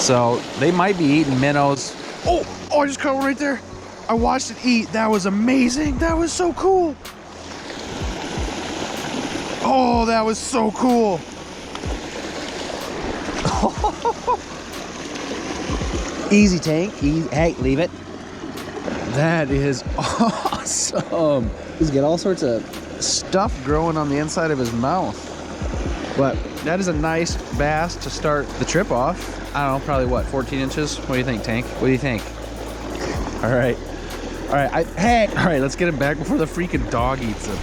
So they might be eating minnows. Oh, I just caught one right there. I watched it eat. That was amazing. That was so cool. Oh, that was so cool. Easy, Tank. Hey, leave it. That is awesome. He's got all sorts of... Stuff growing on the inside of his mouth. But that is a nice bass to start the trip off. I don't know, probably what, 14 inches? What do you think, Tank? What do you think? All right. All right, let's get him back before the freaking dog eats him.